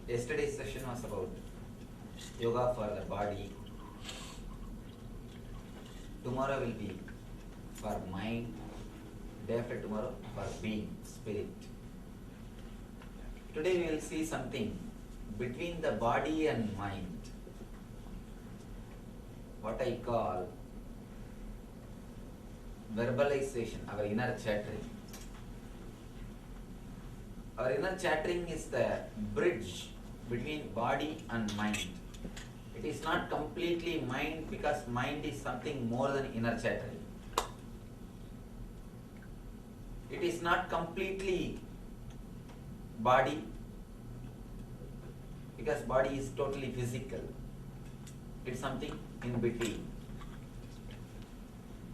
Yesterday's session was about yoga for the body. Tomorrow will be for mind. Day after tomorrow for being, spirit. Today we will see something between the body and mind. What I call verbalization, our inner chattering. Our inner chattering is the bridge between body and mind. It is not completely mind because mind is something more than inner chattering. It is not completely body because body is totally physical. It's something in between.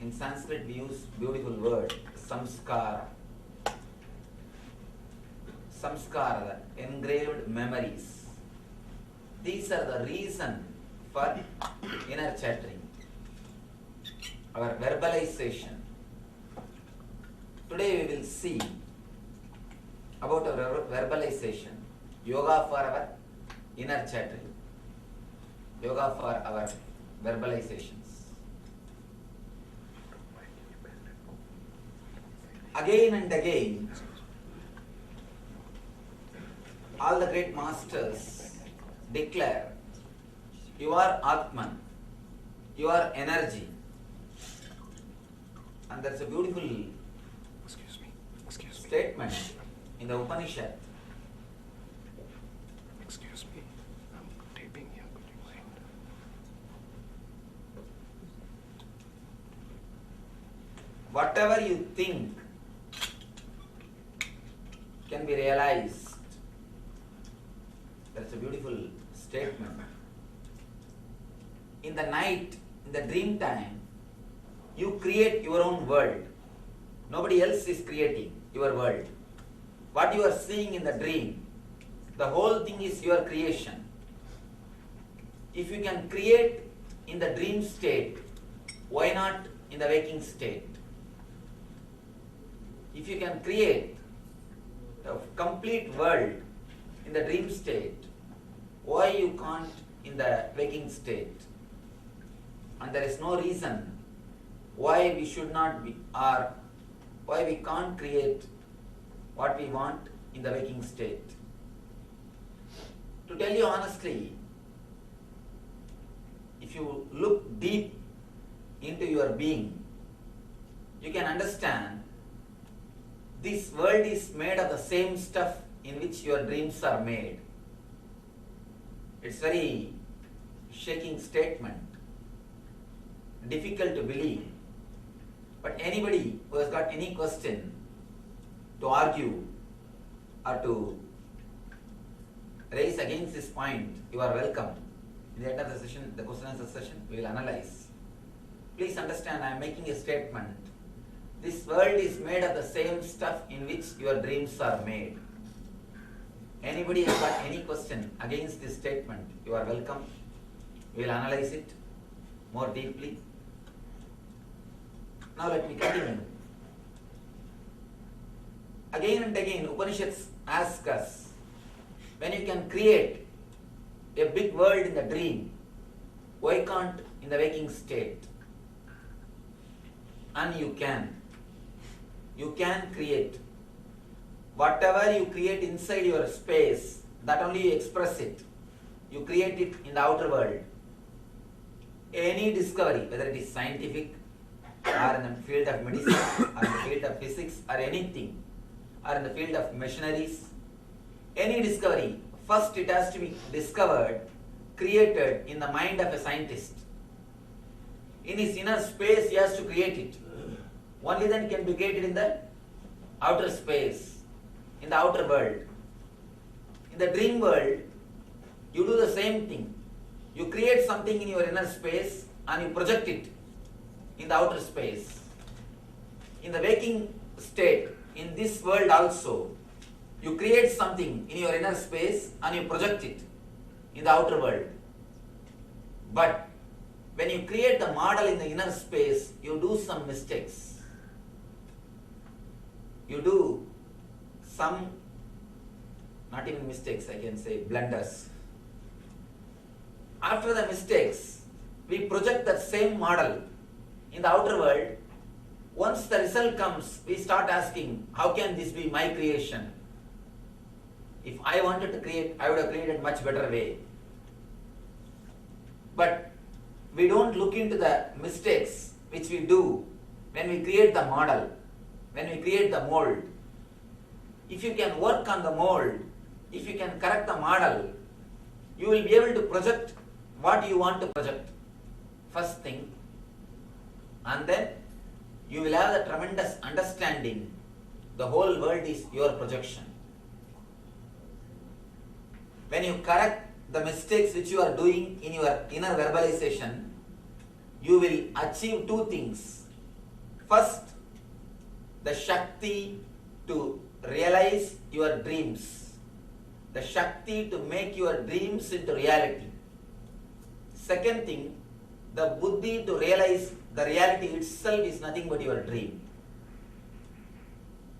In Sanskrit we use beautiful word, samskara. Samskara, the engraved memories. These are the reason for inner chattering, our verbalization. Today we will see about our verbalization, yoga for our inner chattering, yoga for our verbalizations. Again and again, all the great masters declare you are Atman, you are energy. And that's a beautiful statement in the Upanishad. Excuse me, I'm taping here, could you mind? Whatever you think can be realized. That's a beautiful statement. In the night, in the dream time, you create your own world. Nobody else is creating your world. What you are seeing in the dream, the whole thing is your creation. If you can create in the dream state, why not in the waking state? If you can create the complete world in the dream state, why you can't in the waking state? And there is no reason why we should not be, or why we can't create what we want in the waking state. To tell you honestly, if you look deep into your being, you can understand this world is made of the same stuff in which your dreams are made. It's very shaking statement, difficult to believe. But anybody who has got any question to argue or to raise against this point, you are welcome. In the end of the session, the question and answer session, we will analyze. Please understand, I am making a statement. This world is made of the same stuff in which your dreams are made. Anybody has got any question against this statement, you are welcome. We will analyze it more deeply. Now let me continue. Again and again, Upanishads ask us, when you can create a big world in the dream, why can't in the waking state? And you can. You can create. Whatever you create inside your space, that only you express it. You create it in the outer world. Any discovery, whether it is scientific, or in the field of medicine, or in the field of physics, or anything, or in the field of machineries, any discovery, first it has to be discovered, created in the mind of a scientist. In his inner space, he has to create it. Only then it can be created in the outer space, in the outer world. In the dream world, you do the same thing. You create something in your inner space and you project it in the outer space. In the waking state, in this world also, you create something in your inner space and you project it in the outer world. But when you create the model in the inner space, you do some mistakes. You do some not even mistakes, I can say blunders. After the mistakes, we project that same model in the outer world. Once the result comes, we start asking, how can this be my creation? If I wanted to create, I would have created much better way. But we don't look into the mistakes which we do when we create the model, when we create the mold. If you can work on the mold, if you can correct the model, you will be able to project what you want to project. First thing. And then you will have the tremendous understanding the whole world is your projection. When you correct the mistakes which you are doing in your inner verbalization, you will achieve two things. First, the Shakti to realize your dreams, the Shakti to make your dreams into reality. Second thing, the Buddhi to realize the reality itself is nothing but your dream.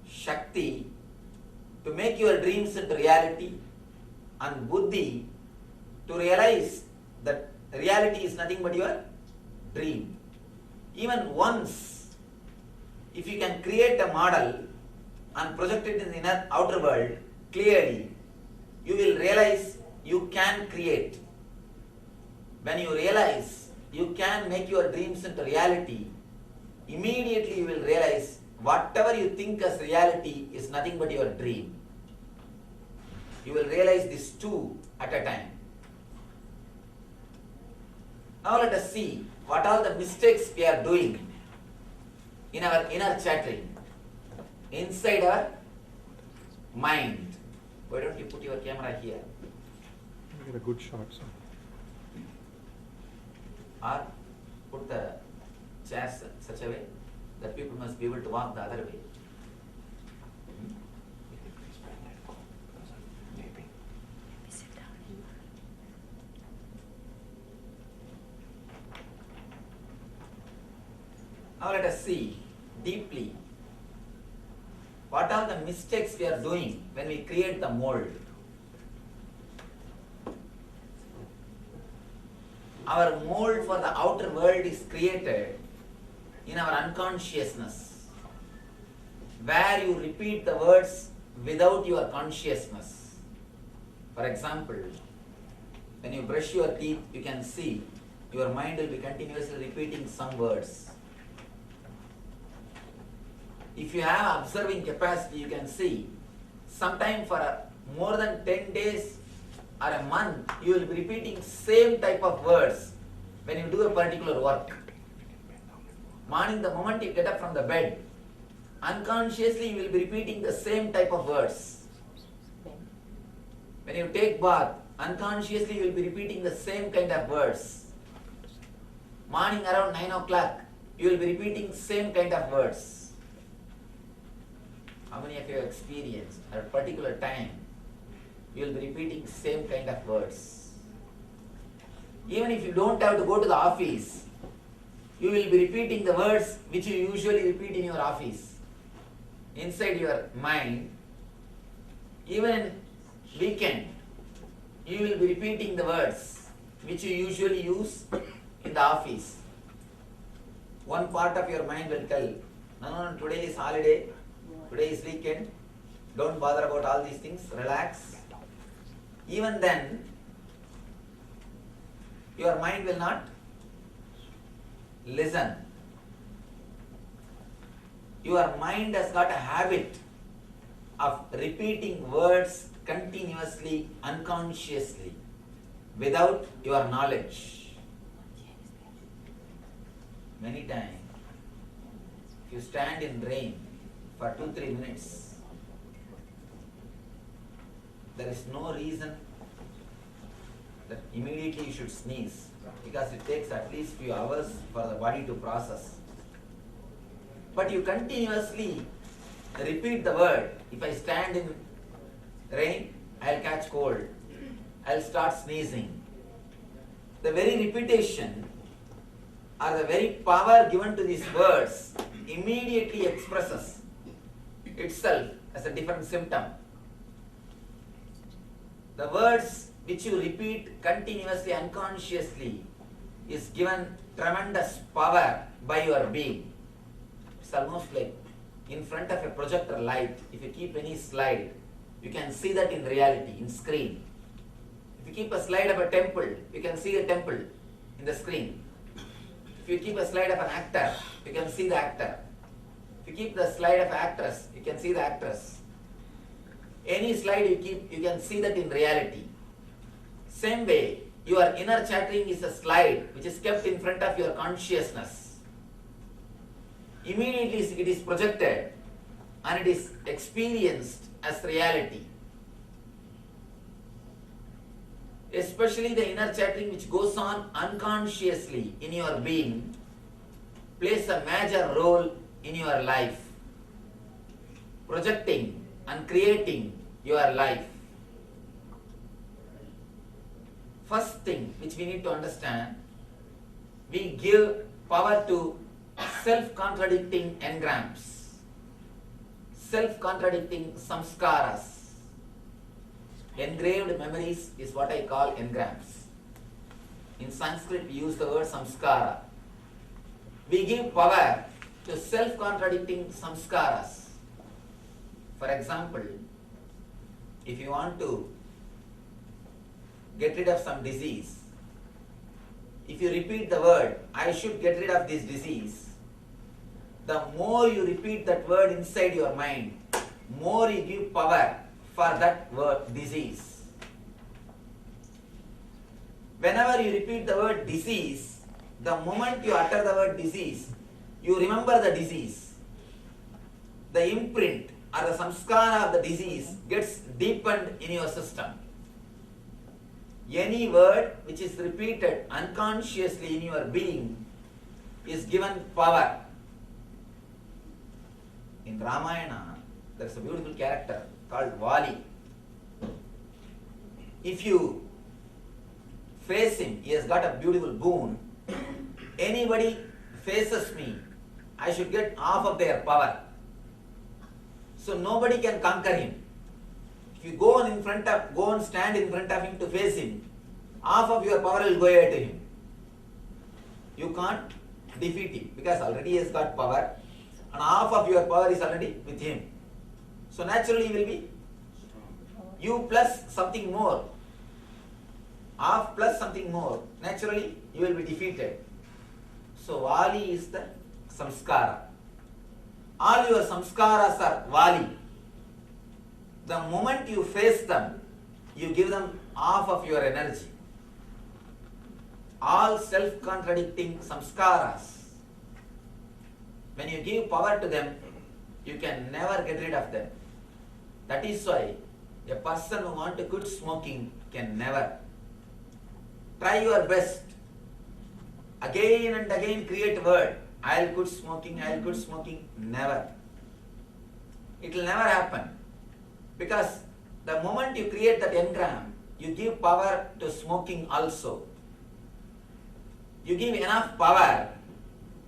Shakti to make your dreams into reality, and Buddhi to realize that reality is nothing but your dream. Even once, if you can create a model and project it in the inner outer world clearly, you will realize you can create. When you realize you can make your dreams into reality, immediately you will realize whatever you think as reality is nothing but your dream. You will realize these two at a time. Now let us see what all the mistakes we are doing in our inner chattering, inside our mind. Why don't you put your camera here? Get a good shot, sir. Or put the chairs such a way that people must be able to walk the other way. Now let us see deeply what are the mistakes we are doing when we create the mold. Our mold for the outer world is created in our unconsciousness, where you repeat the words without your consciousness. For example, when you brush your teeth, you can see your mind will be continuously repeating some words. If you have observing capacity, you can see sometime for more than 10 days or a month, you will be repeating same type of words when you do a particular work. Morning, the moment you get up from the bed, unconsciously you will be repeating the same type of words. When you take bath, unconsciously you will be repeating the same kind of words. Morning around 9 o'clock, you will be repeating same kind of words. How many of you have experienced at a particular time, you will be repeating same kind of words? Even if you don't have to go to the office, you will be repeating the words which you usually repeat in your office, inside your mind. Even in weekend, you will be repeating the words which you usually use in the office. One part of your mind will tell, no, today is holiday, today is weekend, don't bother about all these things, relax. Even then, your mind will not listen. Your mind has got a habit of repeating words continuously, unconsciously, without your knowledge. Many times, if you stand in rain for 2-3 minutes, there is no reason that immediately you should sneeze, because it takes at least few hours for the body to process. But you continuously repeat the word. If I stand in rain, I'll catch cold, I'll start sneezing. The very repetition or the very power given to these words immediately expresses itself as a different symptom. The words which you repeat continuously, unconsciously, is given tremendous power by your being. It's almost like in front of a projector light, if you keep any slide, you can see that in reality, in screen. If you keep a slide of a temple, you can see a temple in the screen. If you keep a slide of an actor, you can see the actor. If you keep the slide of an actress, you can see the actress. Any slide you keep, you can see that in reality. Same way, your inner chattering is a slide which is kept in front of your consciousness. Immediately it is projected and it is experienced as reality. Especially the inner chattering which goes on unconsciously in your being plays a major role in your life, projecting and creating your life. First thing which we need to understand, we give power to self-contradicting engrams, self-contradicting samskaras. Engraved memories is what I call engrams. In Sanskrit we use the word samskara. We give power to self-contradicting samskaras. For example, if you want to get rid of some disease, if you repeat the word, I should get rid of this disease, the more you repeat that word inside your mind, more you give power for that word, disease. Whenever you repeat the word disease, the moment you utter the word disease, you remember the disease. The imprint or the samskara of the disease gets deepened in your system. Any word which is repeated unconsciously in your being is given power. In Ramayana, there is a beautiful character called Vali. If you face him, he has got a beautiful boon. Anybody faces me, I should get half of their power. So nobody can conquer him. If you go and stand in front of him to face him, half of your power will go away to him. You can't defeat him because already he has got power and half of your power is already with him. So naturally he will be you plus something more. Half plus something more. Naturally you will be defeated. So Vali is the samskara. All your samskaras are Vali. The moment you face them, you give them half of your energy. All self-contradicting samskaras, when you give power to them, you can never get rid of them. That is why a person who wants to quit smoking can never. Try your best. Again and again create a word. I'll quit smoking, I'll quit smoking. Never. It will never happen. Because the moment you create that engram, you give power to smoking also. You give enough power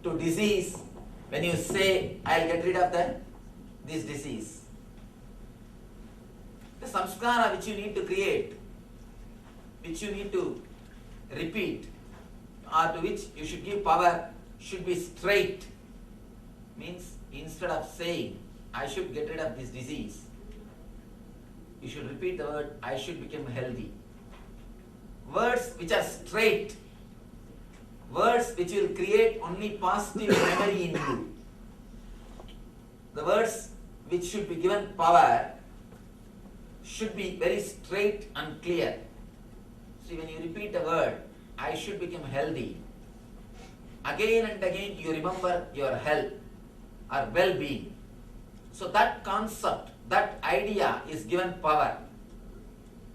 to disease when you say, I'll get rid of this disease. The samskara which you need to create, which you need to repeat, or to which you should give power, should be straight. Means instead of saying, I should get rid of this disease, you should repeat the word, I should become healthy. Words which are straight, words which will create only positive memory in you. The words which should be given power should be very straight and clear. See, when you repeat a word, I should become healthy, again and again you remember your health or well-being. So that concept, that idea is given power.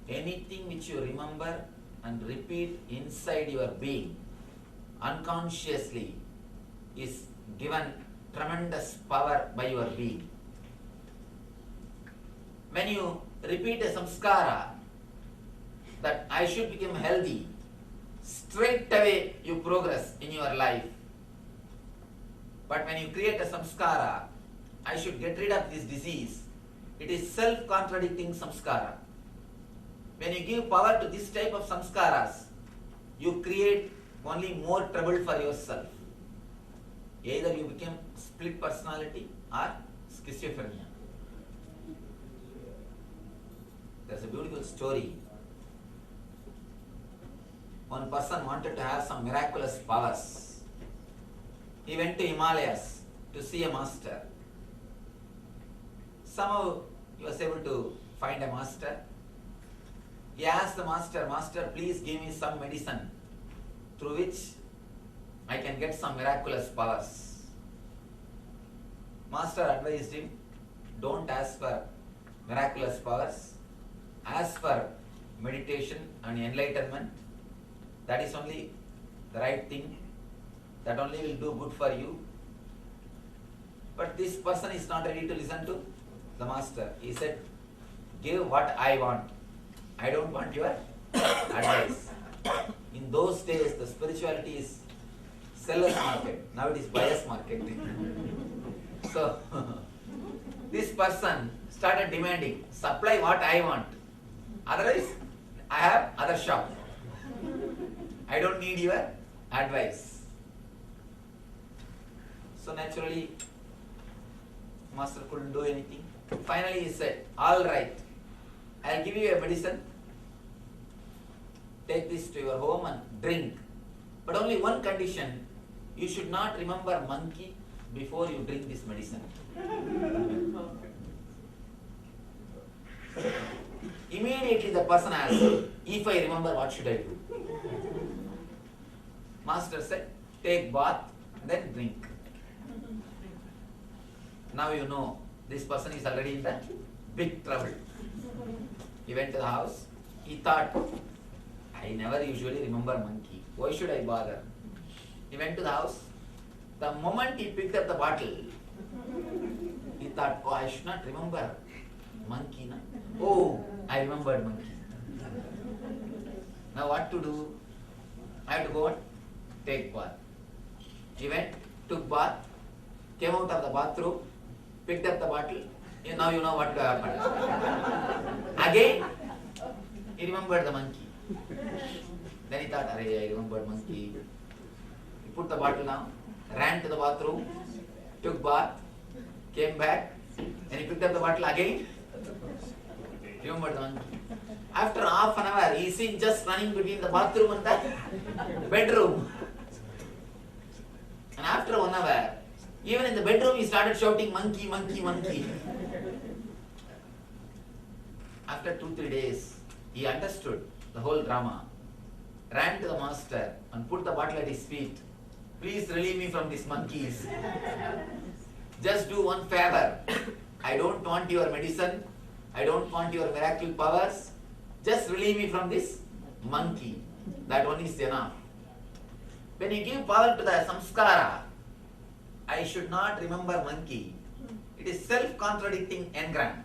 Anything which you remember and repeat inside your being, unconsciously, is given tremendous power by your being. When you repeat a samskara, that I should become healthy, straight away you progress in your life. But when you create a samskara, I should get rid of this disease, it is self-contradicting samskara. When you give power to this type of samskaras, you create only more trouble for yourself. Either you become split personality or schizophrenia. There's a beautiful story. One person wanted to have some miraculous powers. He went to Himalayas to see a master. Somehow he was able to find a master. He asked the master, "Master, please give me some medicine through which I can get some miraculous powers." Master advised him, "Don't ask for miraculous powers. Ask for meditation and enlightenment. That is only the right thing. That only will do good for you." But this person is not ready to listen to the master. He said, "Give what I want. I don't want your advice." In those days, the spirituality is seller's market. Now it is buyer's market. So, this person started demanding, "Supply what I want. Otherwise, I have other shop. I don't need your advice." So naturally, master couldn't do anything. Finally he said, "All right, I'll give you a medicine. Take this to your home and drink. But only one condition, you should not remember monkey before you drink this medicine." Immediately the person asked, "If I remember, what should I do?" Master said, "Take bath, then drink." Now you know, this person is already in the big trouble. He went to the house. He thought, "I never usually remember monkey. Why should I bother?" He went to the house. The moment he picked up the bottle, he thought, "Oh, I should not remember monkey. Na? Oh, I remembered monkey. Now what to do? I have to go and take bath." He went, took bath, came out of the bathroom, picked up the bottle. Now you know what happened. Again, he remembered the monkey. Then he thought, "Arey, I remembered monkey." He put the bottle down, ran to the bathroom, took bath, came back, and he picked up the bottle again. Remembered the monkey. After half an hour, he is seen just running between the bathroom and the bedroom. And after 1 hour, even in the bedroom, he started shouting, "Monkey, monkey, monkey." After 2-3 days, he understood the whole drama, ran to the master and put the bottle at his feet. "Please relieve me from these monkeys. Just do one favor. I don't want your medicine. I don't want your miracle powers. Just relieve me from this monkey. That one is enough." When you give power to the samskara, "I should not remember monkey," it is self-contradicting engram.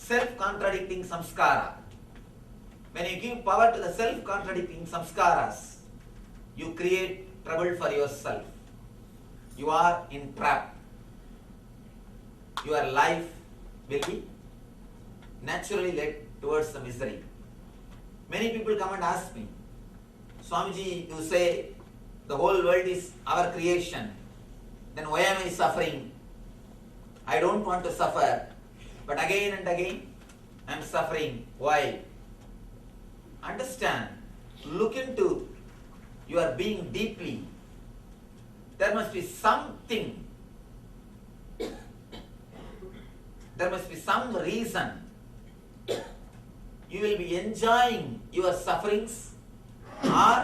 Self-contradicting samskara. When you give power to the self-contradicting samskaras, you create trouble for yourself. You are in trap. Your life will be naturally led towards the misery. Many people come and ask me, "Swamiji, you say the whole world is our creation. Then why am I suffering? I don't want to suffer. But again and again, I am suffering. Why?" Understand. Look into your being deeply. There must be something. There must be some reason. You will be enjoying your sufferings or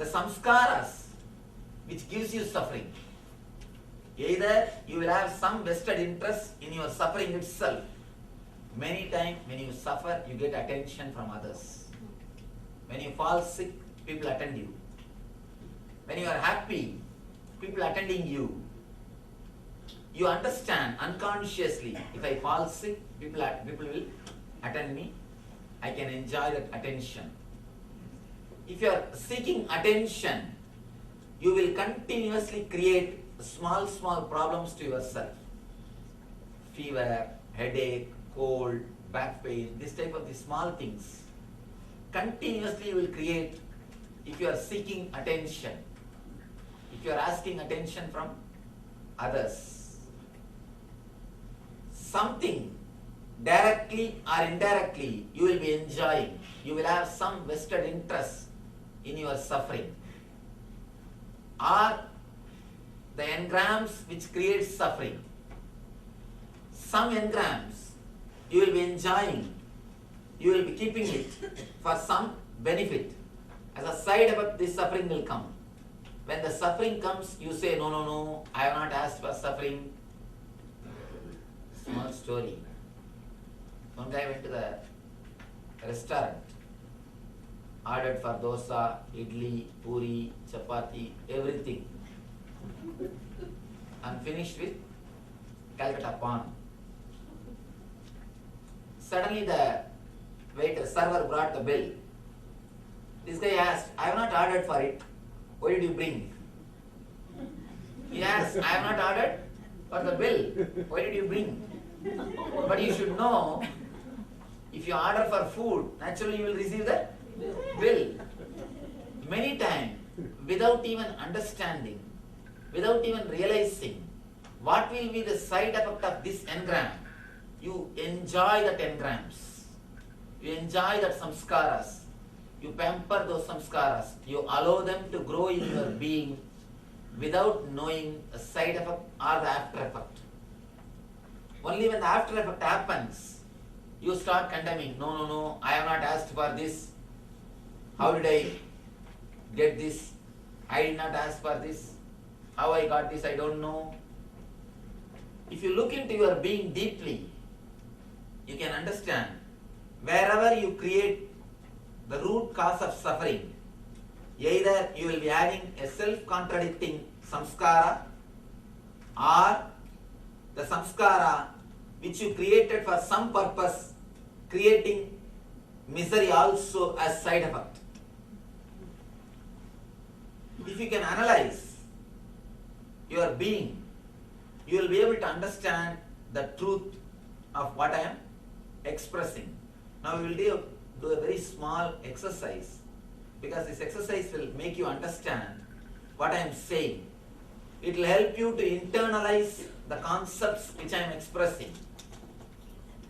the samskaras which gives you suffering. Either you will have some vested interest in your suffering itself. Many times when you suffer, you get attention from others. When you fall sick, people attend you. When you are happy, people attending you. You understand unconsciously, if I fall sick, people will attend me. I can enjoy that attention. If you are seeking attention, you will continuously create small problems to yourself. Fever, headache, cold, back pain, this type of the small things. Continuously you will create if you are seeking attention, if you are asking attention from others. Something directly or indirectly you will be enjoying. You will have some vested interest in your suffering. Or the engrams which create suffering. Some engrams you will be enjoying. You will be keeping it for some benefit. As a side effect, this suffering will come. When the suffering comes, you say, no, no, no, I have not asked for suffering. Small story. One guy went to the restaurant, ordered for dosa, idli, puri, chapati, everything, and finished with Calcutta Pan. Suddenly the server brought the bill. This guy asked, I have not ordered for it. What did you bring? He asked, I have not ordered for the bill. Why did you bring? But you should know, if you order for food, naturally you will receive the bill. Many times, without even understanding, without even realizing what will be the side effect of this engram, you enjoy that engrams. You enjoy that samskaras. You pamper those samskaras. You allow them to grow in your being without knowing the side effect or the after effect. Only when the after effect happens, you start condemning. No, no, no, I have not asked for this. How did I get this? I did not ask for this. How I got this, I don't know. If you look into your being deeply, you can understand wherever you create the root cause of suffering, either you will be having a self-contradicting samskara or the samskara which you created for some purpose, creating misery also as side effect. If you can analyze your being, you will be able to understand the truth of what I am expressing. Now we will do a very small exercise, because this exercise will make you understand what I am saying. It will help you to internalize the concepts which I am expressing.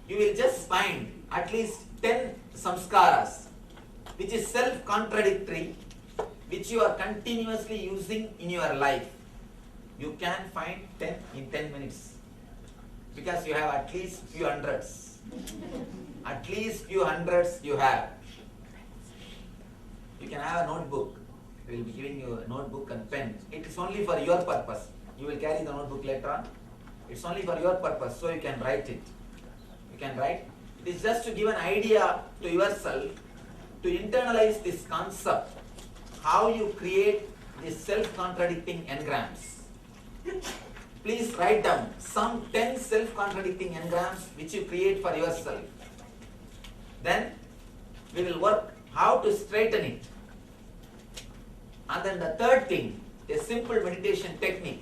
You will just find at least 10 samskaras which is self-contradictory, which you are continuously using in your life. You can find 10 in 10 minutes, because you have at least few hundreds. At least few hundreds you have. You can have a notebook. We will be giving you a notebook and pen. It is only for your purpose. You will carry the notebook later on. It's only for your purpose, so you can write it. You can write. It is just to give an idea to yourself, to internalize this concept, how you create these self-contradicting engrams. Please write down some 10 self-contradicting engrams which you create for yourself. Then we will work how to straighten it. And then the third thing, a simple meditation technique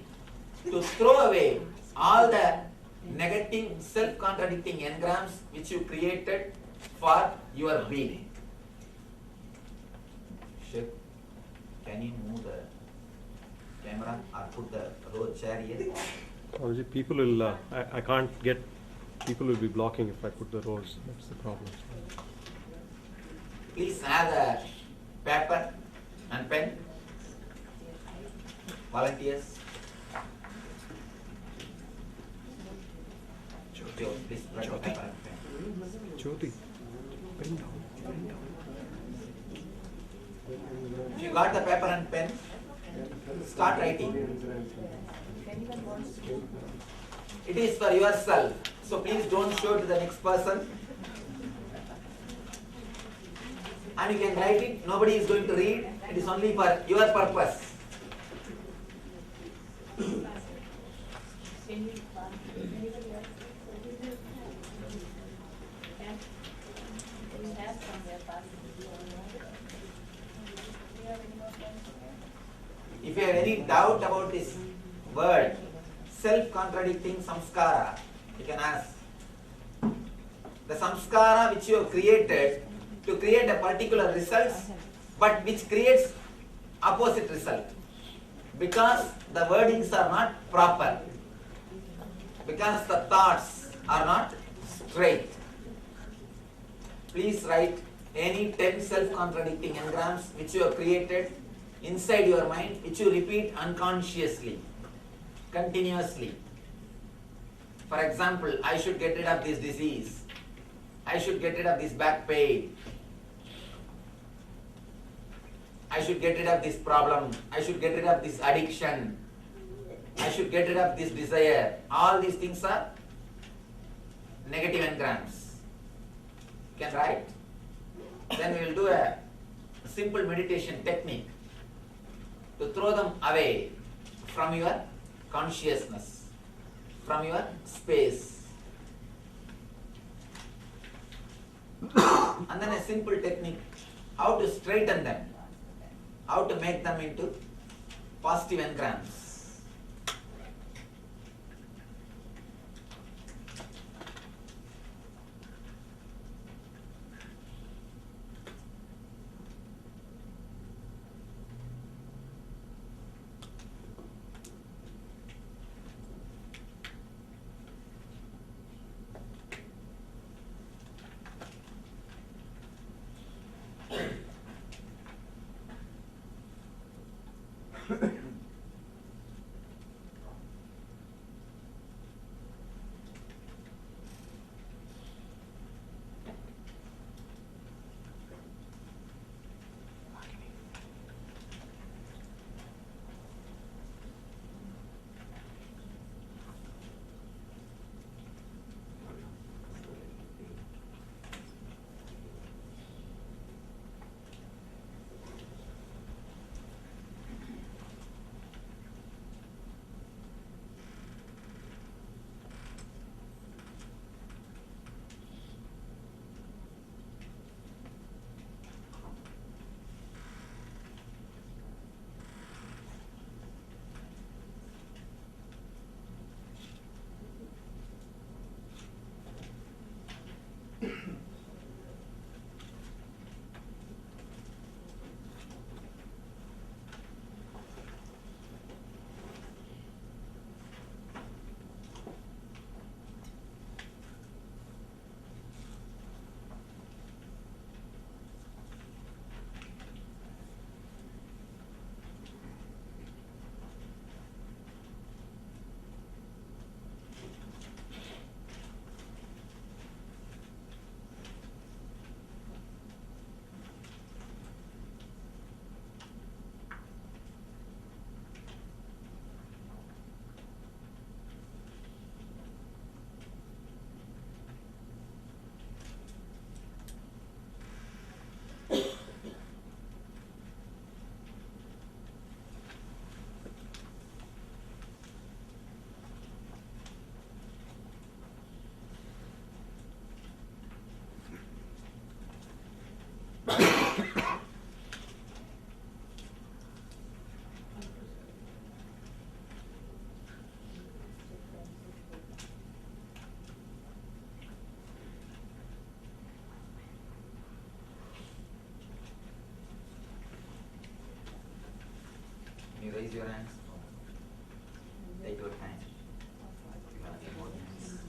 to throw away all the negative self-contradicting engrams which you created for your being. Shiv, can you move the camera or put the road chair here? Obviously, people will, I can't get, people will be blocking if I put the rows. That's the problem. Please have the paper and pen. Volunteers. Jyoti, please write the paper and pen. Jyoti, pen down, pen down. If you got the paper and pen, start writing. It is for yourself, so please don't show to the next person. And you can write it, nobody is going to read, it is only for your purpose. If you have any doubt about this word, self-contradicting samskara, you can ask. The samskara which you have created to create a particular result, but which creates opposite result. Because the wordings are not proper. Because the thoughts are not straight. Please write any 10 self-contradicting engrams which you have created inside your mind, which you repeat unconsciously, continuously. For example, I should get rid of this disease. I should get rid of this back pain. I should get rid of this problem. I should get rid of this addiction. I should get rid of this desire. All these things are negative engrams. You can write. Then we will do a simple meditation technique to throw them away from your consciousness, from your space. And then a simple technique, how to straighten them, how to make them into positive engrams. You raise your hands. Take your time. You have your more hands.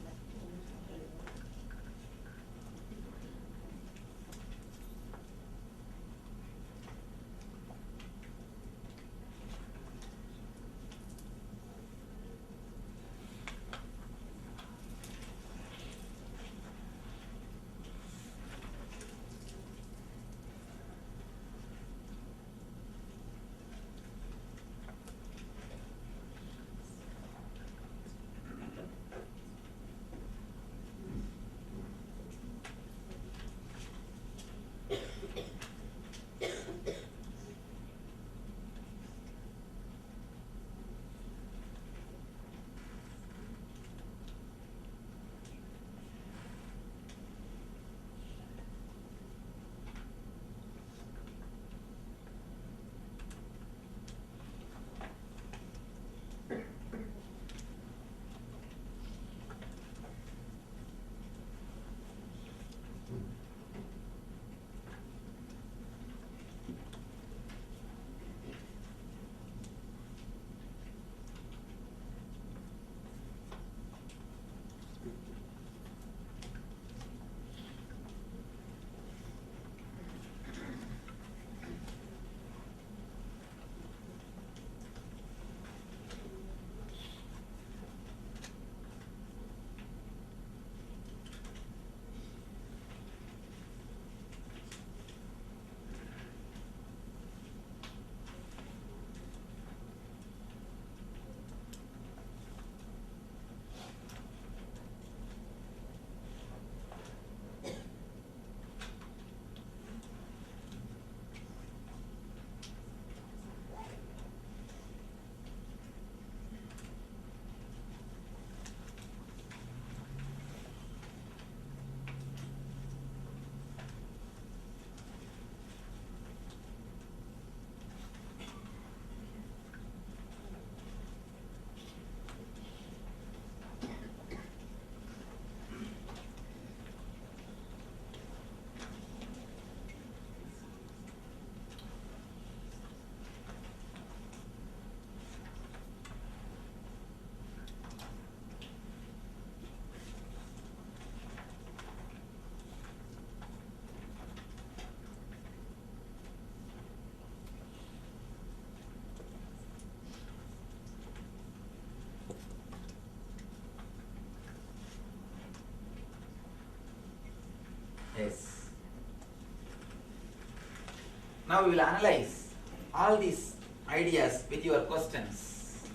Now we will analyze all these ideas with your questions.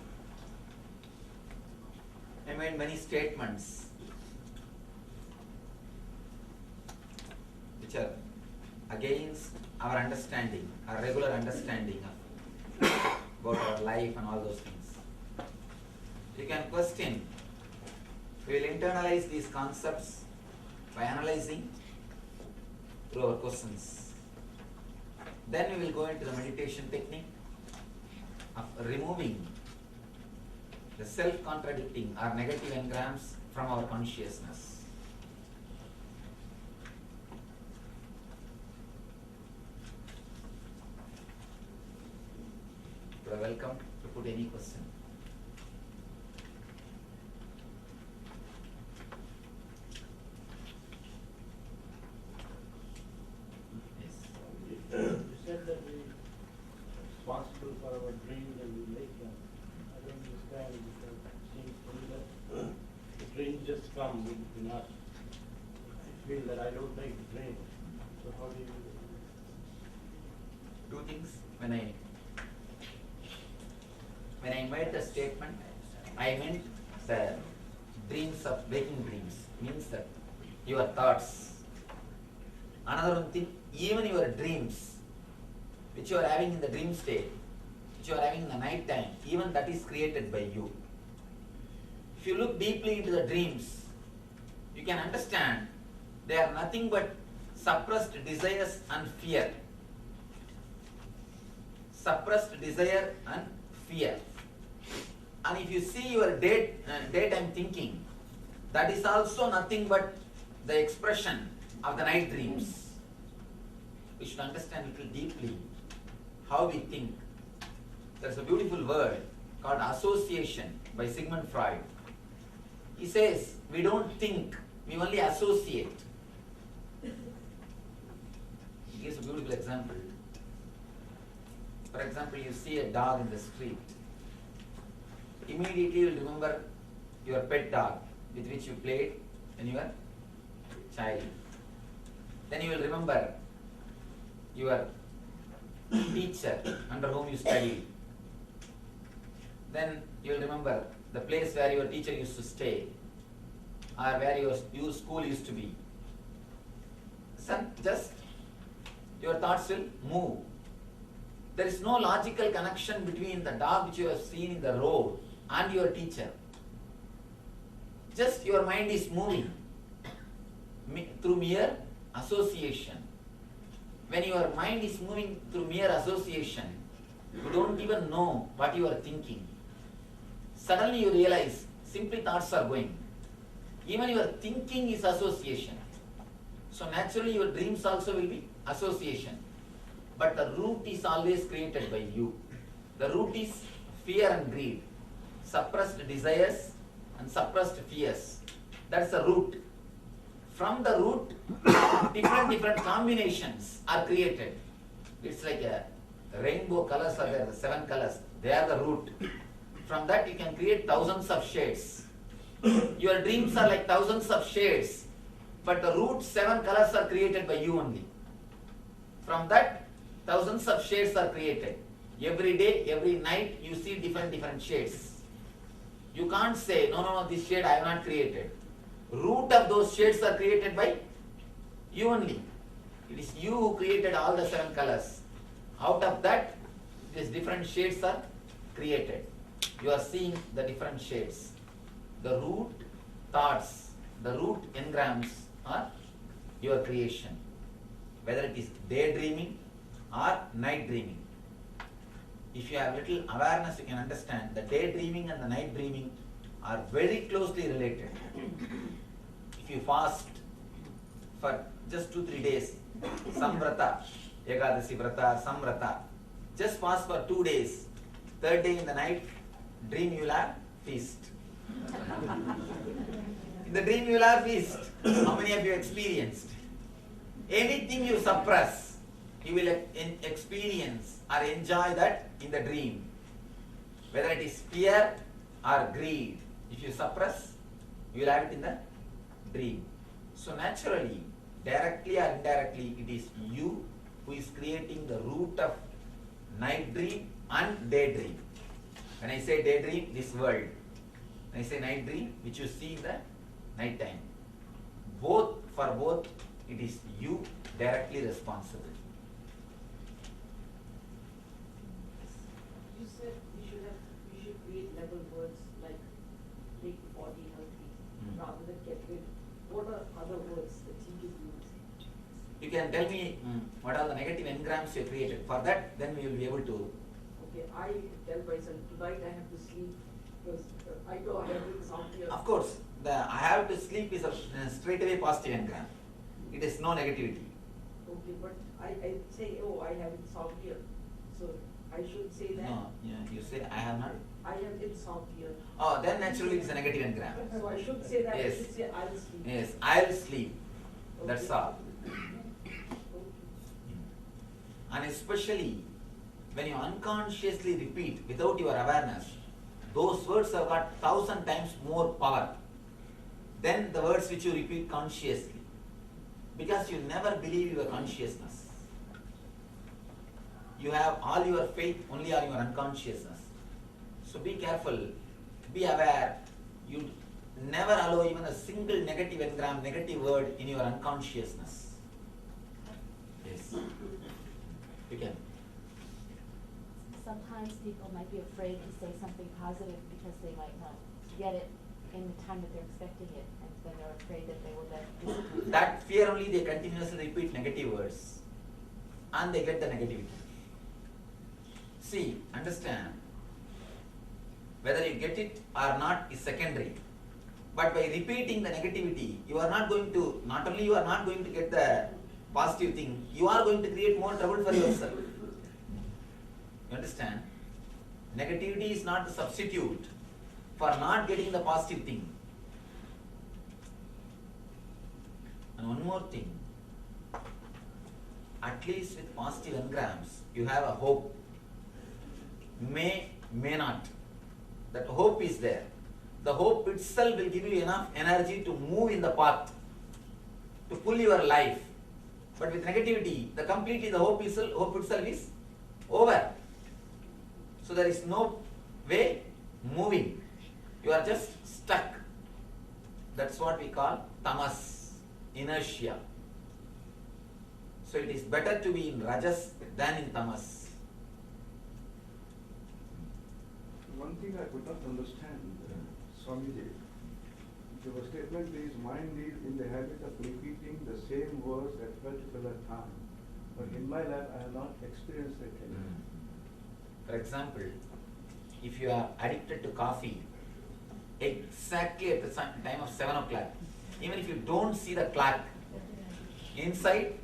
I made many statements which are against our understanding, our regular understanding about our life and all those things. You can question. We will internalize these concepts by analyzing through our questions. Then we will go into the meditation technique of removing the self-contradicting or negative engrams from our consciousness. You are welcome to put any question. You said that we are responsible for our dreams and we make them. I don't understand because it seems to me that the dreams just come. We do not. I feel that I don't make the dream. So how do you? Two things. When I made the statement, I meant the dreams of waking dreams, means that your thoughts. Another one thing, even your dreams, which you are having in the dream state, which you are having in the night time, even that is created by you. If you look deeply into the dreams, you can understand they are nothing but suppressed desires and fear. Suppressed desire and fear. And if you see your daytime thinking, that is also nothing but the expression of the night dreams. We should understand a little deeply how we think. There's a beautiful word called association by Sigmund Freud. He says, we don't think, we only associate. He gives a beautiful example. For example, you see a dog in the street. Immediately you will remember your pet dog with which you played when you were a child. Then you will remember your teacher under whom you studied. Then you will remember the place where your teacher used to stay or where your school used to be. Just your thoughts will move. There is no logical connection between the dog which you have seen in the road and your teacher. Just your mind is moving through mere association. When your mind is moving through mere association, you don't even know what you are thinking. Suddenly you realize simply thoughts are going. Even your thinking is association. So naturally your dreams also will be association. But the root is always created by you. The root is fear and greed, suppressed desires and suppressed fears. That's the root. From the root, different combinations are created. It's like a rainbow colors are there, the 7 colors. They are the root. From that you can create thousands of shades. Your dreams are like thousands of shades, but the root 7 colors are created by you only. From that, thousands of shades are created. Every day, every night, you see different shades. You can't say, no, this shade I have not created. Root of those shades are created by you only. It is you who created all the 7 colors. Out of that, these different shades are created. You are seeing the different shades. The root thoughts, the root engrams are your creation. Whether it is daydreaming or night dreaming. If you have little awareness, you can understand the daydreaming and the night dreaming are very closely related. If you fast for just 2-3 days, samvrata, ekadasi vrata, samvrata, just fast for 2 days. 3rd day in the night, dream you will have feast. In the dream you will have feast. How many of you experienced? Anything you suppress, you will experience or enjoy that in the dream. Whether it is fear or greed, if you suppress, you will have it in the dream. So naturally, directly or indirectly, it is you who is creating the root of night dream and daydream. When I say daydream, this world. When I say night dream, which you see in the night time. For both, it is you directly responsible. You said we should create level words like make the body healthy rather than get rid. What are other words that you can use? You can tell me what are the negative engrams you created. For that, then we will be able to. Okay, I tell myself tonight I have to sleep because I know I have insomnia. Of course, the I have to sleep is a straight away positive engram. It is no negativity. Okay, but I say, oh, I have insomnia. So I should say that. No, you say I have not. I have insomnia. Oh, then naturally it's a negative engram. So I should say that. Yes. I should say I'll sleep. Yes, I'll sleep. That's Okay. all. Okay. And especially when you unconsciously repeat without your awareness, those words have got 1,000 times more power than the words which you repeat consciously. Because you never believe your consciousness. You have all your faith only on your unconsciousness. So be careful, be aware. You never allow even a single negative engram, negative word in your unconsciousness. Yes. You can. Sometimes people might be afraid to say something positive because they might not get it in the time that they're expecting it, and then they're afraid that they will get disappointed. That fear only they continuously repeat negative words and they get the negativity. See, understand, whether you get it or not is secondary. But by repeating the negativity, you are not going to, not only you are not going to get the positive thing, you are going to create more trouble for yourself. You understand? Negativity is not the substitute for not getting the positive thing. And one more thing, at least with positive engrams, you have a hope. May not. That hope is there. The hope itself will give you enough energy to move in the path, to pull your life. But with negativity, the hope itself is over. So there is no way moving. You are just stuck. That's what we call tamas, inertia. So it is better to be in rajas than in tamas. One thing I could not understand, Swamiji, your statement is mind is in the habit of repeating the same words at particular time. But in my life, I have not experienced it. For example, if you are addicted to coffee, exactly at the time of 7 o'clock, even if you don't see the clock, inside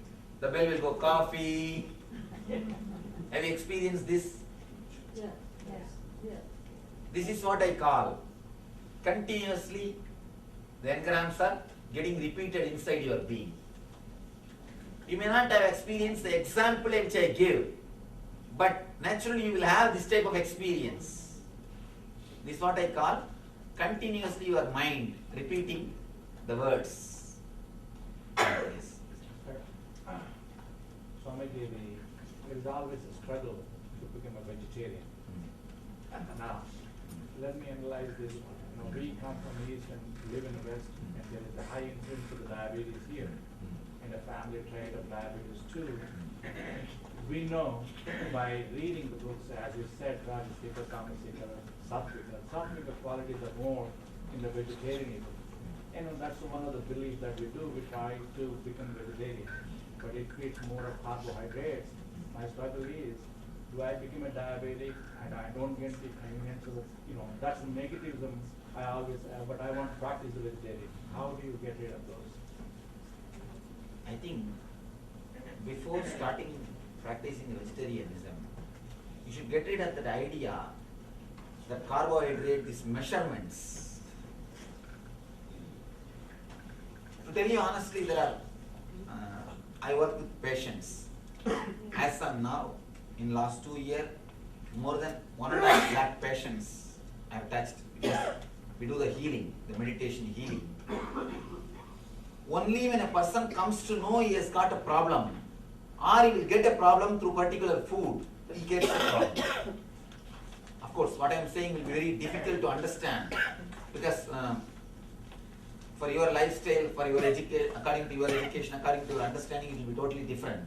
the bell will go coffee. Have you experienced this? Yeah. Yes. Yeah. This is what I call continuously the engrams are getting repeated inside your being. You may not have experienced the example which I give, but naturally you will have this type of experience. This is what I call continuously your mind repeating the words. Yes. Swamiji, there is always a struggle to become a vegetarian. Now, let me analyze this one. We come from East and live in the West, and there is a high incidence of the diabetes here, and a family trait of diabetes too. We know by reading the books, as you said, Rajasika, Tamasika, Sattvika. Sattvika qualities are more in the vegetarianism. And that's one of the beliefs that we do. We try to become vegetarian, but it creates more of carbohydrates. My struggle is, do I become a diabetic and I don't get the convenience of, that's the negativism I always have, but I want to practice the vegetarian. How do you get rid of those? I think before starting practicing vegetarianism, you should get rid of that idea that carbohydrate is measurements. To tell you honestly, I work with patients. As of now, in last 2 years, more than 1.5 lakh patients I have touched, because we do the healing, the meditation healing. Only when a person comes to know he has got a problem, or he will get a problem through particular food, then he gets a problem. Of course, what I am saying will be very difficult to understand because for your lifestyle, for your according to your education, according to your understanding, it will be totally different.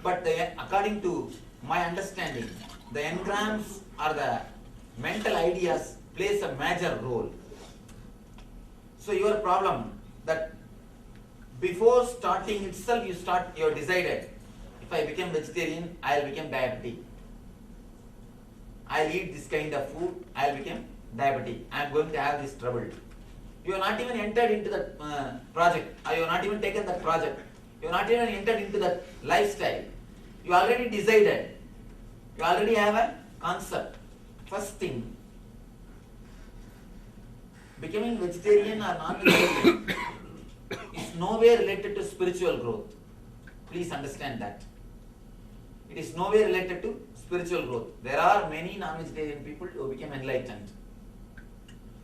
But according to my understanding, the engrams or the mental ideas plays a major role. So your problem that before starting itself you have decided, if I become vegetarian, I will become diabetic. I will eat this kind of food, I will become diabetic. I am going to have this trouble. You have not even entered into that project, or you have not even taken that project. You have not even entered into that lifestyle. You already decided. You already have a concept. First thing, becoming vegetarian or non-vegetarian is nowhere related to spiritual growth. Please understand that. It is nowhere related to spiritual growth. There are many non-vegetarian people who become enlightened.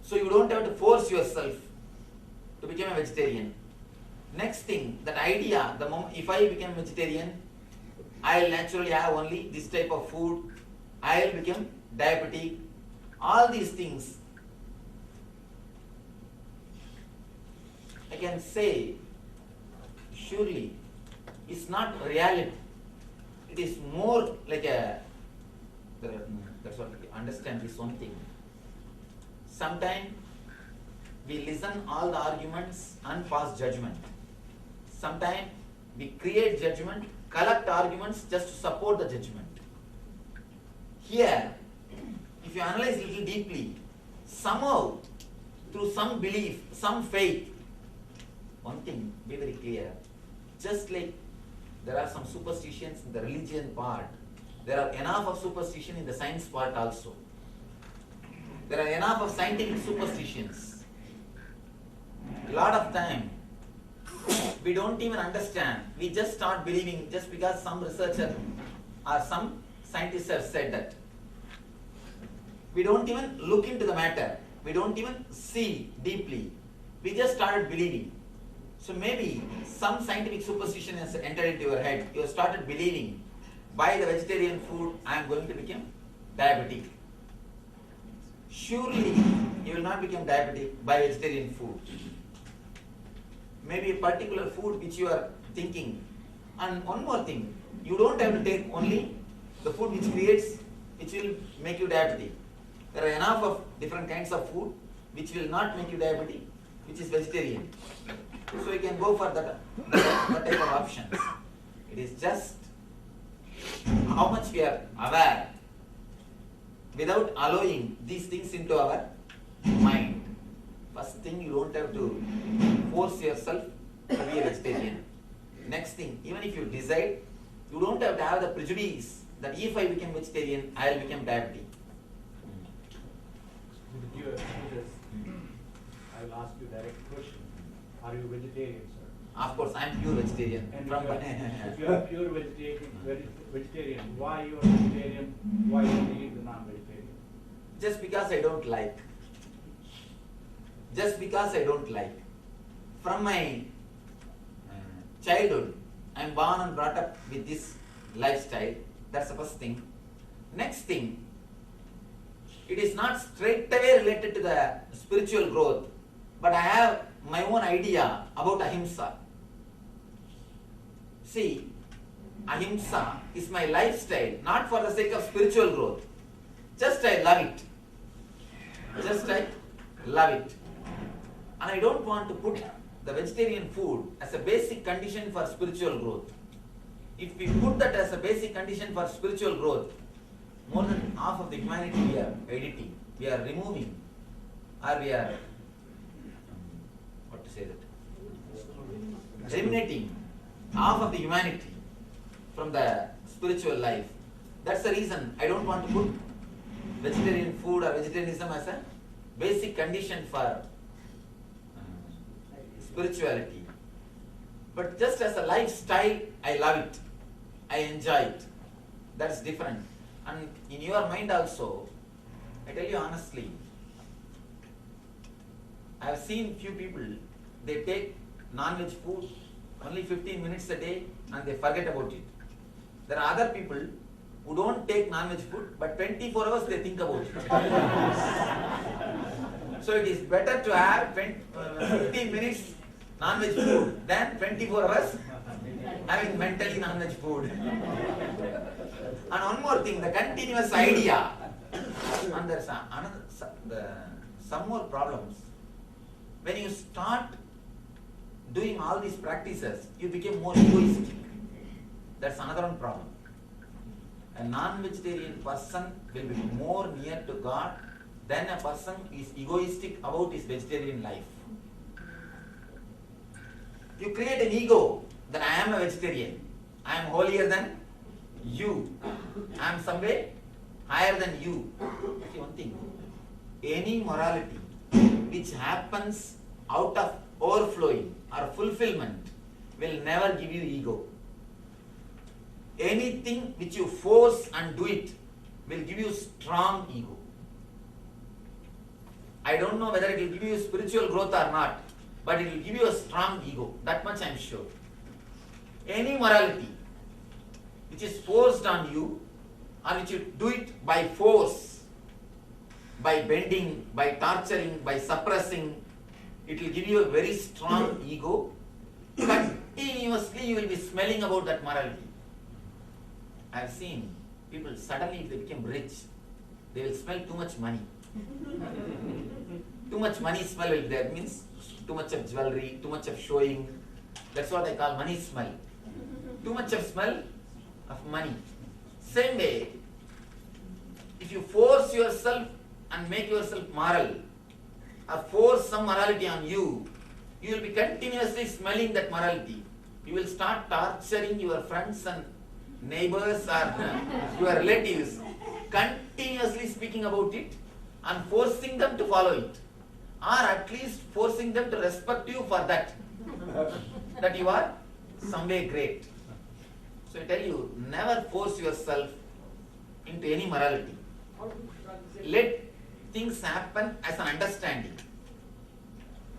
So you don't have to force yourself to become a vegetarian. Next thing, that idea, the moment if I become vegetarian, I will naturally have only this type of food, I will become diabetic. All these things, I can say, surely, it's not reality. It is more like that's what we understand this one thing. Sometimes we listen all the arguments and pass judgment. Sometimes we create judgment, collect arguments just to support the judgment. Here, if you analyze a little deeply, somehow, through some belief, some faith, one thing, be very clear, just like there are some superstitions in the religion part, there are enough of superstition in the science part also. There are enough of scientific superstitions. A lot of time, we don't even understand. We just start believing just because some researcher or some scientist have said that. We don't even look into the matter. We don't even see deeply. We just started believing. So maybe some scientific superstition has entered into your head. You have started believing, by the vegetarian food, I am going to become diabetic. Surely you will not become diabetic by vegetarian food. Maybe a particular food which you are thinking. And one more thing, you don't have to take only the food which will make you diabetic. There are enough of different kinds of food which will not make you diabetic, which is vegetarian. So you can go for that type of options. It is just how much we are aware without allowing these things into our mind. First thing, you don't have to force yourself to be a vegetarian. Next thing, even if you decide, you don't have to have the prejudice that if I become vegetarian, I will become diabetic. With your excuse, I will ask you a direct question. Are you vegetarian, sir? Of course, I am pure vegetarian. And From if you are pure vegetarian, why you are vegetarian? Why you eat the non-vegetarian? Just because I don't like. Just because I don't like. From my childhood, I am born and brought up with this lifestyle. That's the first thing. Next thing, it is not straight away related to the spiritual growth, but I have my own idea about ahimsa. See, ahimsa is my lifestyle, not for the sake of spiritual growth. Just I love it. Just I love it. And I don't want to put the vegetarian food as a basic condition for spiritual growth. If we put that as a basic condition for spiritual growth, more than half of the humanity we are editing, we are removing, or we are, what to say that, eliminating half of the humanity from the spiritual life. That's the reason I don't want to put vegetarian food or vegetarianism as a basic condition for spirituality. But just as a lifestyle, I love it. I enjoy it. That's different. And in your mind also, I tell you honestly, I have seen few people, they take non-veg food only 15 minutes a day and they forget about it. There are other people who don't take non-veg food, but 24 hours they think about it. So it is better to have 15 minutes non-veg food than 24 hours having mentally non-veg food. And one more thing, the continuous idea. And there's some more problems. When you start doing all these practices, you become more egoistic. That's another one problem. A non-vegetarian person will be more near to God than a person who is egoistic about his vegetarian life. You create an ego that I am a vegetarian. I am holier than you. I am some way higher than you. See one thing. Any morality which happens out of overflowing or fulfillment will never give you ego. Anything which you force and do it will give you strong ego. I don't know whether it will give you spiritual growth or not, but it will give you a strong ego. That much I am sure. Any morality which is forced on you, or which you do it by force, by bending, by torturing, by suppressing, it will give you a very strong ego. Continuously you will be smelling about that morality. I have seen people suddenly, if they become rich, they will smell too much money. Too much money smell will be there. Means too much of jewelry, too much of showing. That's what I call money smell. Too much of smell of money. Same way, if you force yourself and make yourself moral, or force some morality on you, you will be continuously smelling that morality. You will start torturing your friends and neighbors or your relatives, continuously speaking about it and forcing them to follow it, or at least forcing them to respect you for that, that you are some way great. So I tell you, never force yourself into any morality. Let things happen as an understanding.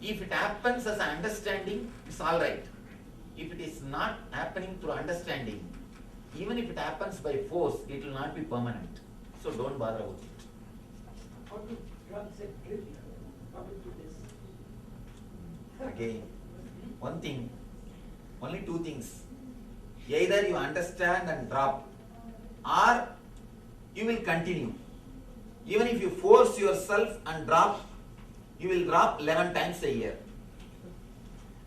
If it happens as an understanding, it's all right. If it is not happening through understanding, even if it happens by force, it will not be permanent. So don't bother about it. How do drugs and drinking come into this? Again, one thing, only two things. Either you understand and drop, or you will continue. Even if you force yourself and drop, you will drop 11 times a year.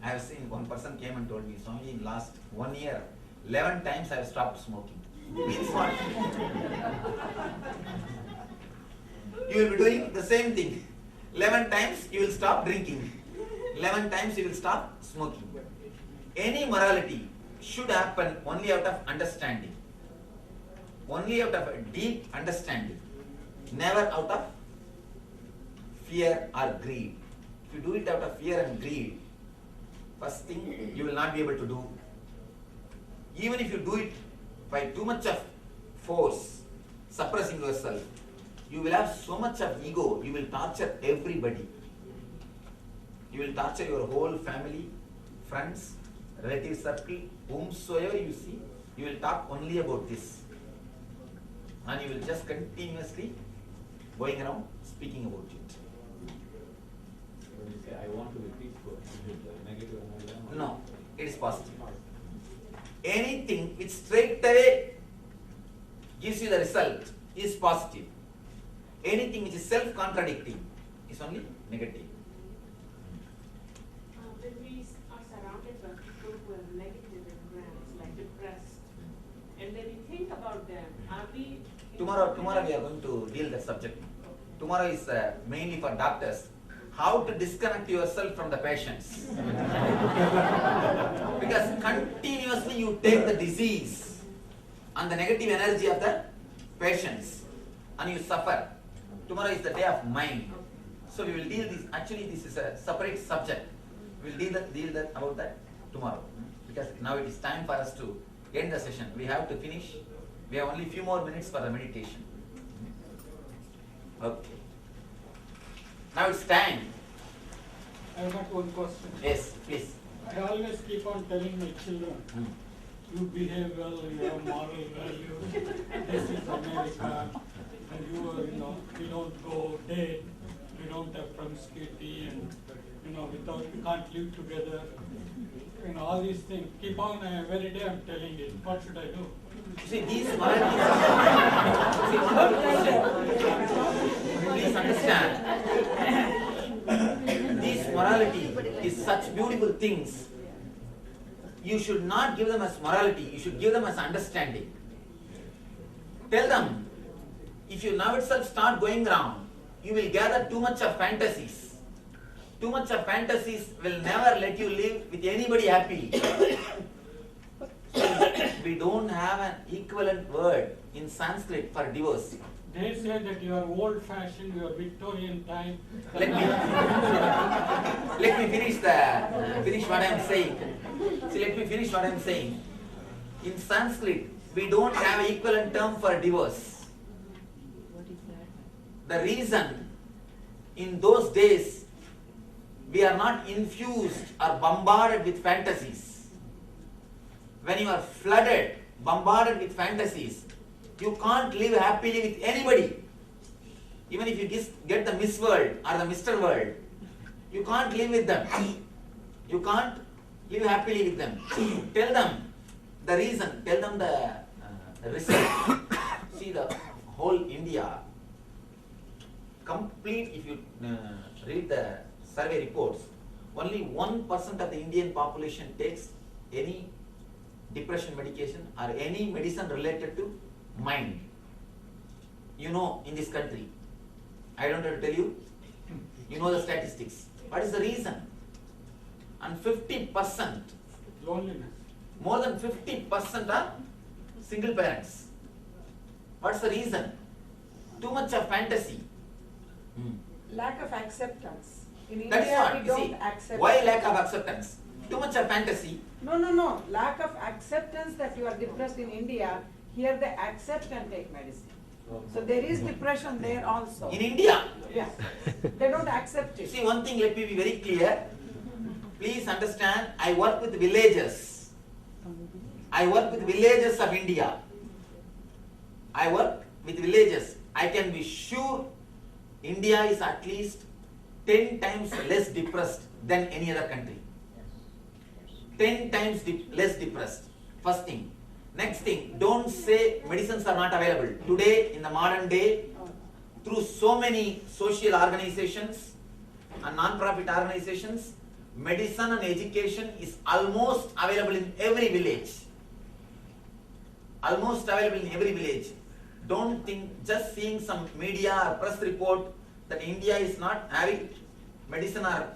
I have seen one person came and told me, Swami, in last 1 year, 11 times I have stopped smoking. Means what? You will be doing the same thing. 11 times you will stop drinking. 11 times you will stop smoking. Any morality should happen only out of understanding. Only out of a deep understanding. Never out of fear or greed. If you do it out of fear and greed, first thing you will not be able to do. Even if you do it by too much of force, suppressing yourself, you will have so much of ego, you will torture everybody. You will torture your whole family, friends, relative circle, whomsoever you see, you will talk only about this. And you will just continuously going around speaking about it. When you say, I want to be peaceful, is it negative and No, it is positive. Anything which straight away gives you the result is positive. Anything which is self-contradicting is only negative. When we are surrounded by people who have negative backgrounds, like depressed, and then we think about them, are we... Tomorrow we are going to deal that subject. Tomorrow is mainly for doctors. How to disconnect yourself from the patients. Because continuously you take the disease and the negative energy of the patients and you suffer. Tomorrow is the day of mind. So we will deal this. Actually, this is a separate subject. We will deal about that tomorrow. Because now it is time for us to end the session. We have to finish. We have only few more minutes for the meditation. Okay. Now it's time. I have got one question. Yes, please. I always keep on telling my children, you behave well, you have moral values, this is America, and we don't go date, we don't have promiscuity, and, we can't live together. All these things, keep on, every day I'm telling it, what should I do? See, these moralities, see, one question, please understand, this morality is such beautiful things. You should not give them as morality, you should give them as understanding. Tell them, if you now itself start going around, you will gather too much of fantasies. Too much of fantasies will never let you live with anybody happily. We don't have an equivalent word in Sanskrit for divorce. They say that you are old-fashioned, you are Victorian time. Let me finish what I am saying. See, let me finish what I am saying. In Sanskrit, we don't have an equivalent term for divorce. What is that? The reason, in those days, we are not infused or bombarded with fantasies. When you are flooded, bombarded with fantasies, you can't live happily with anybody. Even if you get the Miss World or the Mr. World, you can't live with them. You can't live happily with them. Tell them the reason, tell them the result. See, the whole India, complete, if you read the survey reports, only 1% of the Indian population takes any depression medication or any medicine related to mind. In this country, I don't have to tell you, you know the statistics. What is the reason? And 50%, Loneliness. more than 50% are single parents. What's the reason? Too much of fantasy. Lack of acceptance. In That is India, what, we you don't see, accept. why lack of acceptance? Too much of fantasy. No. Lack of acceptance that you are depressed in India, here they accept and take medicine. So there is depression there also. In India, Yeah. They don't accept it. see, one thing, let me be very clear. Please understand, I work with villagers. I work with villagers of India. I work with villagers. I can be sure India is at least 10 times less depressed than any other country. 10 times less depressed. First thing. Next thing, don't say medicines are not available. Today, in the modern day, through so many social organizations and non-profit organizations, medicine and education is almost available in every village. Almost available in every village. Don't think just seeing some media or press report that India is not having medicine or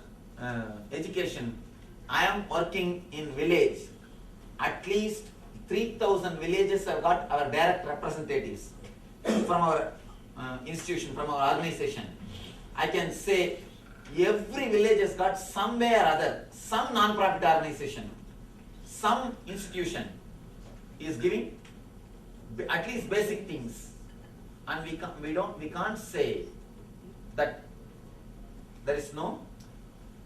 education. I am working in village. At least 3,000 villages have got our direct representatives from our institution, from our organization. I can say every village has got some way or other, some non-profit organization, some institution is giving at least basic things, and we can't say that there is no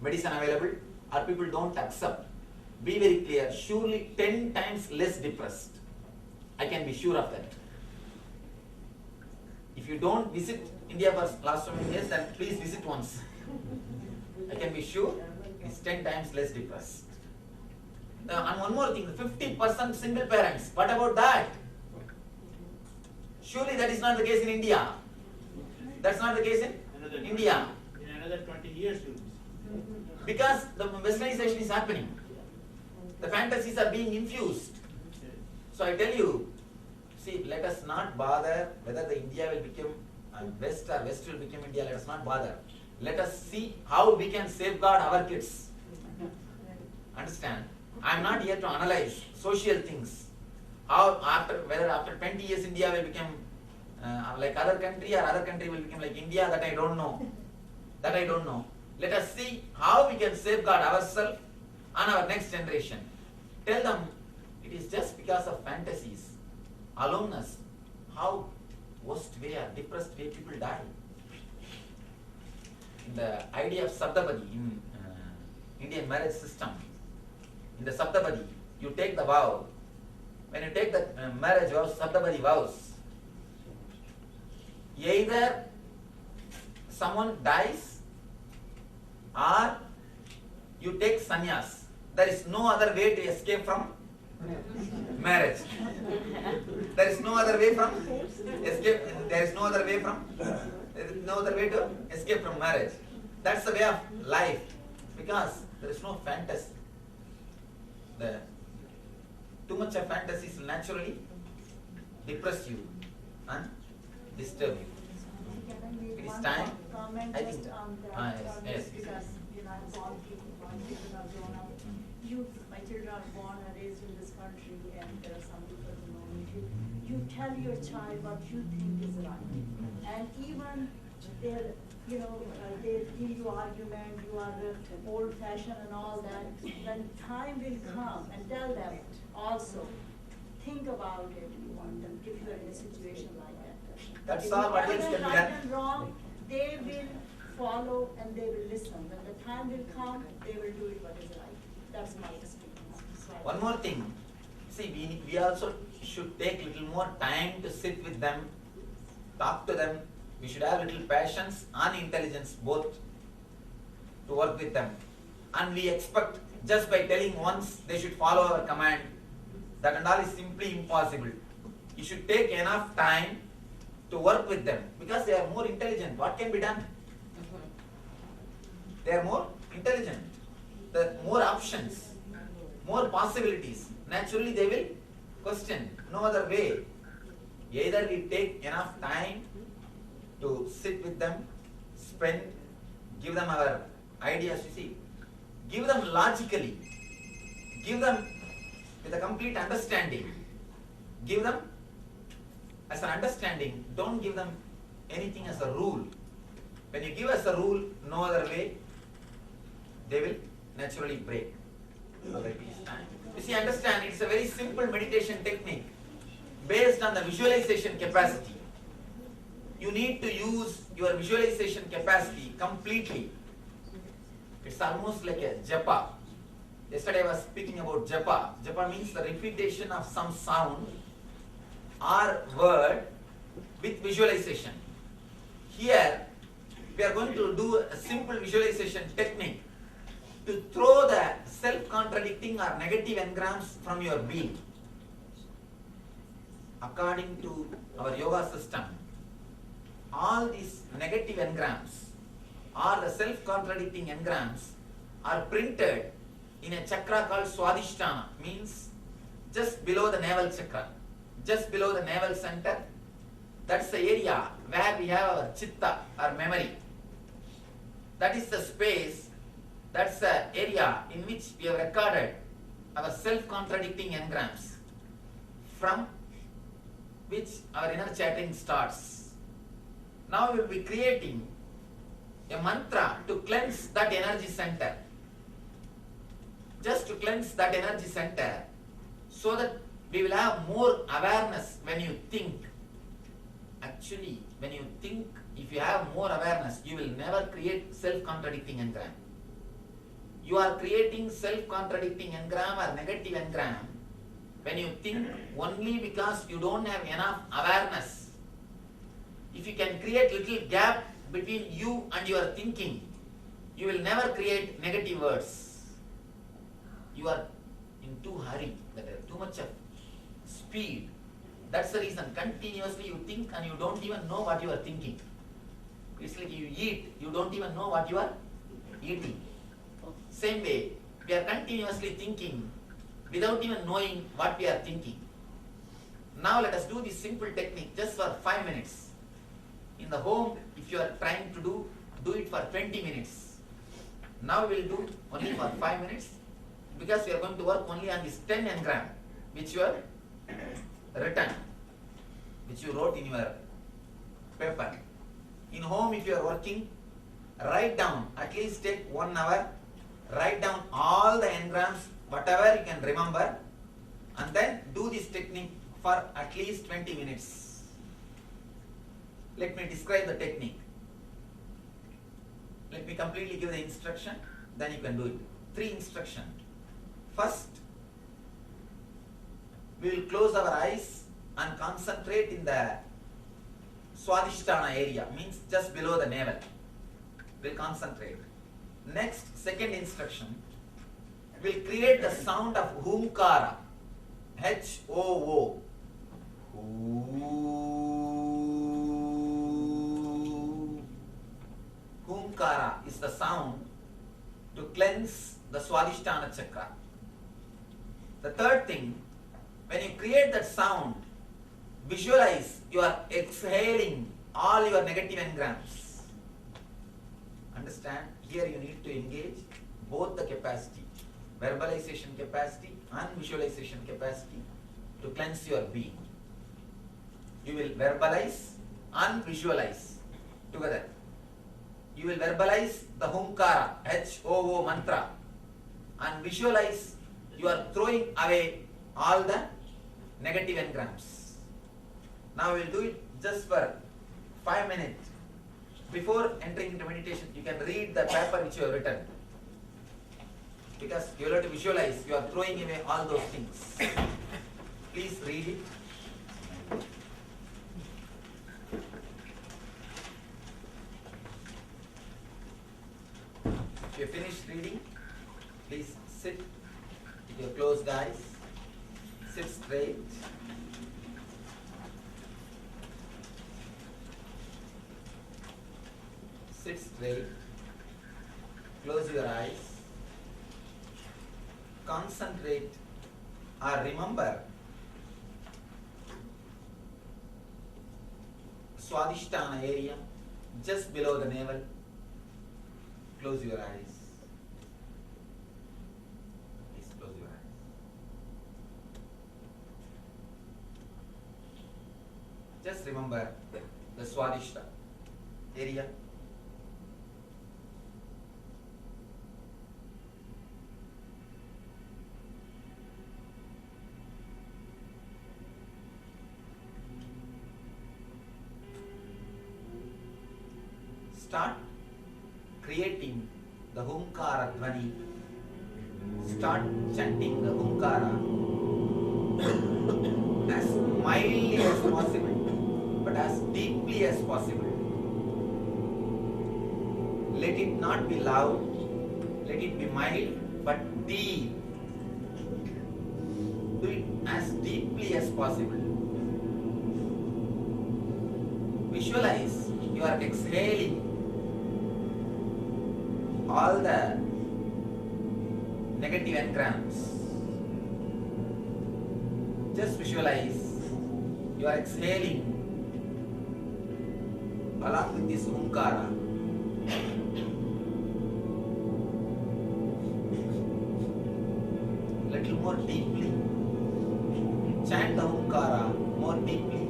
medicine available or people don't accept. Be very clear, surely 10 times less depressed. I can be sure of that. If you don't visit India for last so many years, then please visit once. I can be sure it's 10 times less depressed. And one more thing, 50% single parents. What about that? Surely that is not the case in India. That's not the case in India. In another 20 years, you'll see. Because the westernization is happening. The fantasies are being infused. So I tell you, see, let us not bother whether the India will become West or West will become India. Let us not bother. Let us see how we can safeguard our kids. Understand? I am not here to analyze social things. Whether after 20 years India will become like other country or other country will become like India, that I don't know. That I don't know. Let us see how we can safeguard ourselves and our next generation. Tell them it is just because of fantasies, aloneness, how worst way or depressed way people die. The idea of Sabdapadi in Indian marriage system, in the Saptapadi, you take the vow. When you take the marriage vows, Saptapadi vows, either someone dies or you take sannyas. There is no other way to escape from marriage. There is no other way from escape. There is no other way from. There is no other way to escape from marriage. That's the way of life, because there is no fantasy. Too much of fantasies will naturally depress you and disturb you. It is time. Comment I just think. on that, Yes. because all people are grown up. My children are born and raised in this country, and there are some people who know me. You tell your child what you think is right, and even they give you argument, you are old-fashioned and all that. When time will come, and tell them also, think about it. You want them if you are in a situation like that. That's If all you what tell else them can be right done. and wrong, they will follow and they will listen. When the time will come, they will do it what is right. That's my experience. One more thing. See, we also should take little more time to sit with them, talk to them. We should have little patience and intelligence both to work with them. And we expect just by telling once they should follow our command, that and all is simply impossible. You should take enough time to work with them, because they are more intelligent. What can be done? They are more intelligent. There are more options, more possibilities. Naturally they will question. No other way. Either we take enough time to sit with them, give them our ideas, give them logically, give them with a complete understanding, give them as an understanding, don't give them anything as a rule. When you give as a rule, no other way, they will naturally break. You see, understand, it's a very simple meditation technique based on the visualization capacity. You need to use your visualization capacity completely. It's almost like a japa. Yesterday I was speaking about japa. Japa means the repetition of some sound or word with visualization. Here, we are going to do a simple visualization technique to throw the self-contradicting or negative engrams from your being. According to our yoga system, all these negative engrams or the self-contradicting engrams are printed in a chakra called Swadhisthana, means just below the navel chakra, just below the navel center. That's the area where we have our chitta, our memory. That is the space, that's the area in which we have recorded our self-contradicting engrams, from which our inner chatting starts. Now we will be creating a mantra to cleanse that energy center. Just to cleanse that energy center, so that we will have more awareness when you think. Actually, when you think, if you have more awareness, you will never create self-contradicting engram. You are creating self-contradicting engram or negative engram when you think only because you don't have enough awareness. If you can create little gap between you and your thinking, you will never create negative words. You are in too hurry, too much of speed. That's the reason continuously you think and you don't even know what you are thinking. It's like you eat, you don't even know what you are eating. Same way, we are continuously thinking without even knowing what we are thinking. Now let us do this simple technique just for 5 minutes. In the home, if you are trying to do it for 20 minutes. Now we will do only for 5 minutes, because we are going to work only on this 10 engram which you have written, which you wrote in your paper. In home, if you are working, write down, at least take 1 hour, write down all the engrams, whatever you can remember, and then do this technique for at least 20 minutes. Let me describe the technique. Let me completely give the instruction, then you can do it. 3 instructions. First, we will close our eyes and concentrate in the Swadhisthana area, means just below the navel. We'll concentrate. Next, second instruction, we'll create the sound of Humkara, H-O-O. Humkara is the sound to cleanse the Swadhisthana chakra. The third thing, when you create that sound, visualize you are exhaling all your negative engrams. Understand? Here you need to engage both the capacity, verbalization capacity and visualization capacity to cleanse your being. You will verbalize and visualize together. You will verbalize the Humkara, H-O-O mantra, and visualize you are throwing away all the negative engrams. Now we will do it just for 5 minutes. Before entering into meditation, you can read the paper which you have written. Because you will have to visualize you are throwing away all those things. Please read it. If you finish reading, please sit with your closed eyes. Sit straight. Sit straight. Close your eyes. Concentrate or remember Swadhisthana area just below the navel. Close your eyes. Please close your eyes. Just remember the Swadhisthana area. Start creating the Humkara Dhvani. Start chanting the Humkara as mildly as possible, but as deeply as possible. Let it not be loud, let it be mild, but deep. Do it as deeply as possible. Visualize you are exhaling all the negative engrams. Just visualize you are exhaling along with this Humkara. Little more deeply. Chant the Humkara more deeply.